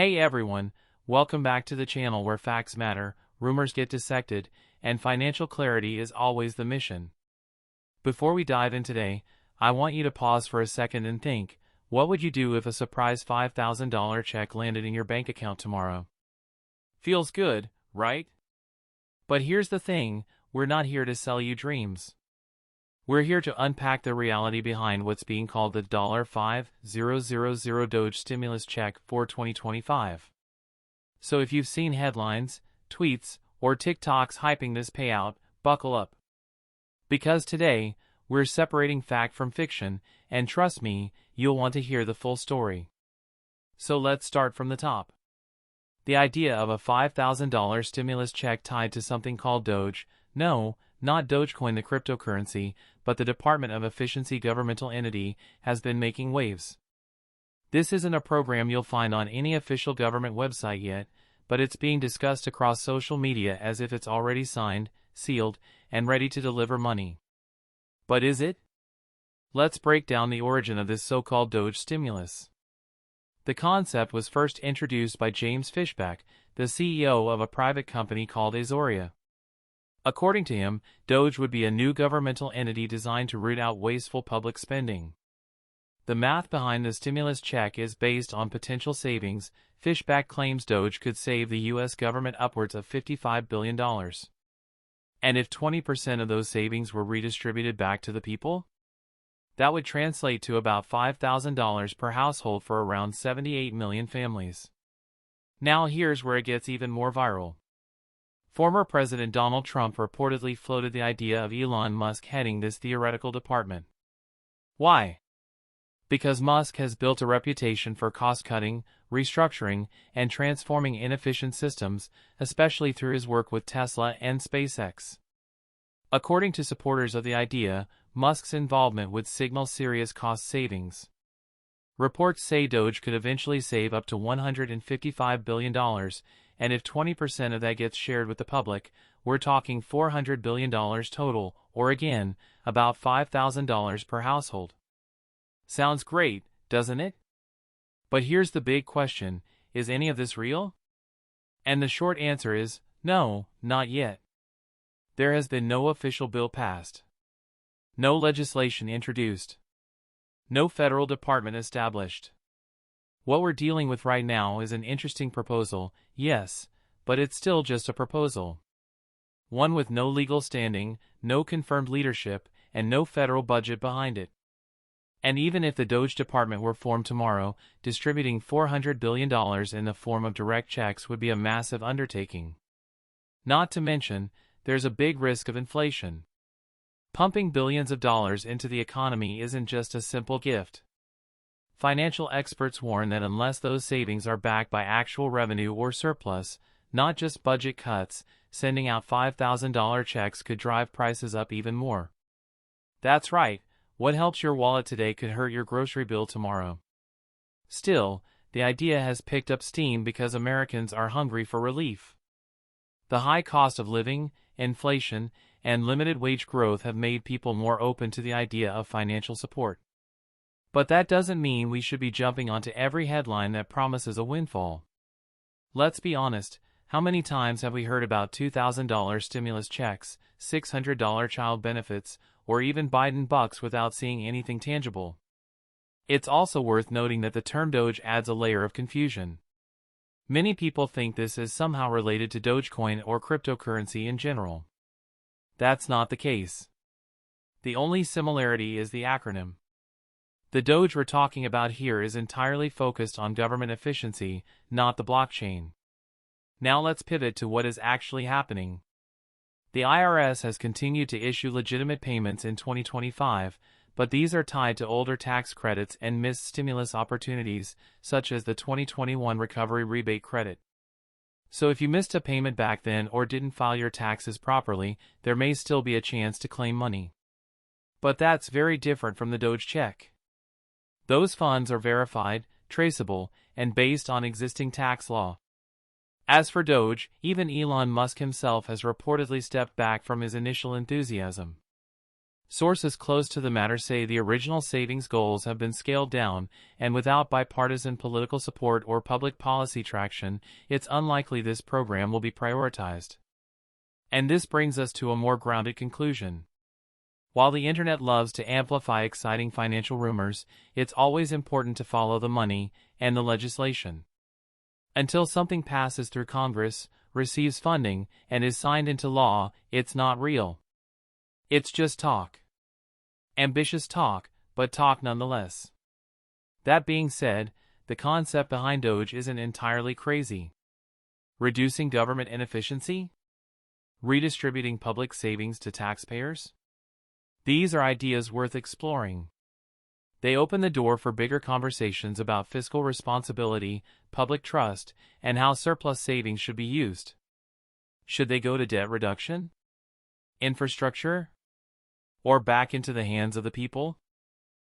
Hey everyone, welcome back to the channel where facts matter, rumors get dissected, and financial clarity is always the mission. Before we dive in today, I want you to pause for a second and think, what would you do if a surprise $5,000 check landed in your bank account tomorrow? Feels good, right? But here's the thing, we're not here to sell you dreams. We're here to unpack the reality behind what's being called the $5,000 DOGE Stimulus Check for 2025. So if you've seen headlines, tweets, or TikToks hyping this payout, buckle up. Because today, we're separating fact from fiction, and trust me, you'll want to hear the full story. So let's start from the top. The idea of a $5,000 stimulus check tied to something called DOGE, no, not Dogecoin the cryptocurrency, but the Department of Efficiency governmental entity, has been making waves. This isn't a program you'll find on any official government website yet, but it's being discussed across social media as if it's already signed, sealed, and ready to deliver money. But is it? Let's break down the origin of this so-called DOGE stimulus. The concept was first introduced by James Fishback, the CEO of a private company called Azoria. According to him, DOGE would be a new governmental entity designed to root out wasteful public spending. The math behind the stimulus check is based on potential savings. Fishback claims DOGE could save the U.S. government upwards of $55 billion. And if 20% of those savings were redistributed back to the people? That would translate to about $5,000 per household for around 78 million families. Now here's where it gets even more viral. Former President Donald Trump reportedly floated the idea of Elon Musk heading this theoretical department. Why? Because Musk has built a reputation for cost-cutting, restructuring, and transforming inefficient systems, especially through his work with Tesla and SpaceX. According to supporters of the idea, Musk's involvement would signal serious cost savings. Reports say DOGE could eventually save up to $155 billion, and if 20% of that gets shared with the public, we're talking $400 billion total, or again, about $5,000 per household. Sounds great, doesn't it? But here's the big question, is any of this real? And the short answer is, no, not yet. There has been no official bill passed. No legislation introduced. No federal department established. What we're dealing with right now is an interesting proposal, yes, but it's still just a proposal. One with no legal standing, no confirmed leadership, and no federal budget behind it. And even if the DOGE department were formed tomorrow, distributing $400 billion in the form of direct checks would be a massive undertaking. Not to mention, there's a big risk of inflation. Pumping billions of dollars into the economy isn't just a simple gift. Financial experts warn that unless those savings are backed by actual revenue or surplus, not just budget cuts, sending out $5,000 checks could drive prices up even more. That's right, what helps your wallet today could hurt your grocery bill tomorrow. Still, the idea has picked up steam because Americans are hungry for relief. The high cost of living, inflation, and limited wage growth have made people more open to the idea of financial support. But that doesn't mean we should be jumping onto every headline that promises a windfall. Let's be honest, how many times have we heard about $2,000 stimulus checks, $600 child benefits, or even Biden bucks without seeing anything tangible? It's also worth noting that the term DOGE adds a layer of confusion. Many people think this is somehow related to Dogecoin or cryptocurrency in general. That's not the case. The only similarity is the acronym. The DOGE we're talking about here is entirely focused on government efficiency, not the blockchain. Now let's pivot to what is actually happening. The IRS has continued to issue legitimate payments in 2025, but these are tied to older tax credits and missed stimulus opportunities, such as the 2021 Recovery Rebate Credit. So if you missed a payment back then or didn't file your taxes properly, there may still be a chance to claim money. But that's very different from the DOGE check. Those funds are verified, traceable, and based on existing tax law. As for DOGE, even Elon Musk himself has reportedly stepped back from his initial enthusiasm. Sources close to the matter say the original savings goals have been scaled down, and without bipartisan political support or public policy traction, it's unlikely this program will be prioritized. And this brings us to a more grounded conclusion. While the internet loves to amplify exciting financial rumors, it's always important to follow the money and the legislation. Until something passes through Congress, receives funding, and is signed into law, it's not real. It's just talk. Ambitious talk, but talk nonetheless. That being said, the concept behind DOGE isn't entirely crazy. Reducing government inefficiency? Redistributing public savings to taxpayers? These are ideas worth exploring. They open the door for bigger conversations about fiscal responsibility, public trust, and how surplus savings should be used. Should they go to debt reduction? Infrastructure? Or back into the hands of the people?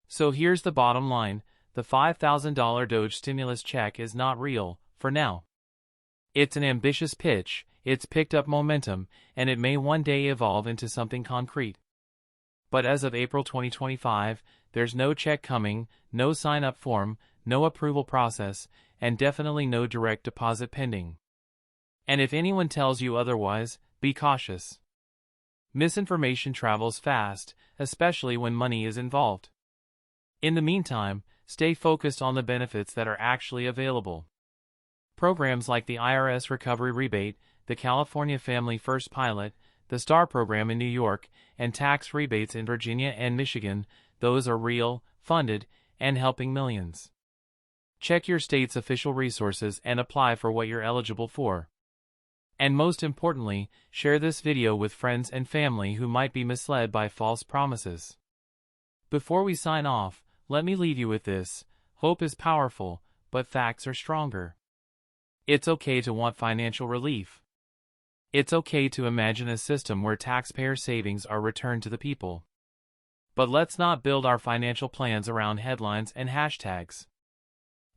So here's the bottom line: the $5,000 DOGE stimulus check is not real, for now. It's an ambitious pitch, it's picked up momentum, and it may one day evolve into something concrete. But as of April 2025, there's no check coming, no sign-up form, no approval process, and definitely no direct deposit pending. And if anyone tells you otherwise, be cautious. Misinformation travels fast, especially when money is involved. In the meantime, stay focused on the benefits that are actually available. Programs like the IRS Recovery Rebate, the California Family First Pilot, the STAR program in New York, and tax rebates in Virginia and Michigan, those are real, funded, and helping millions. Check your state's official resources and apply for what you're eligible for. And most importantly, share this video with friends and family who might be misled by false promises. Before we sign off, let me leave you with this: hope is powerful, but facts are stronger. It's okay to want financial relief. It's okay to imagine a system where taxpayer savings are returned to the people. But let's not build our financial plans around headlines and hashtags.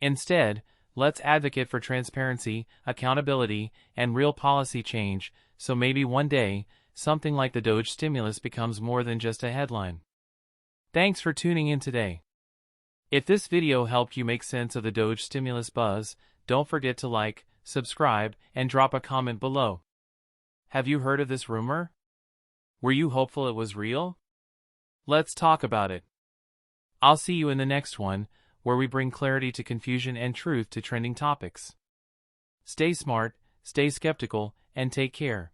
Instead, let's advocate for transparency, accountability, and real policy change, so maybe one day, something like the DOGE stimulus becomes more than just a headline. Thanks for tuning in today. If this video helped you make sense of the DOGE stimulus buzz, don't forget to like, subscribe, and drop a comment below. Have you heard of this rumor? Were you hopeful it was real? Let's talk about it. I'll see you in the next one, where we bring clarity to confusion and truth to trending topics. Stay smart, stay skeptical, and take care.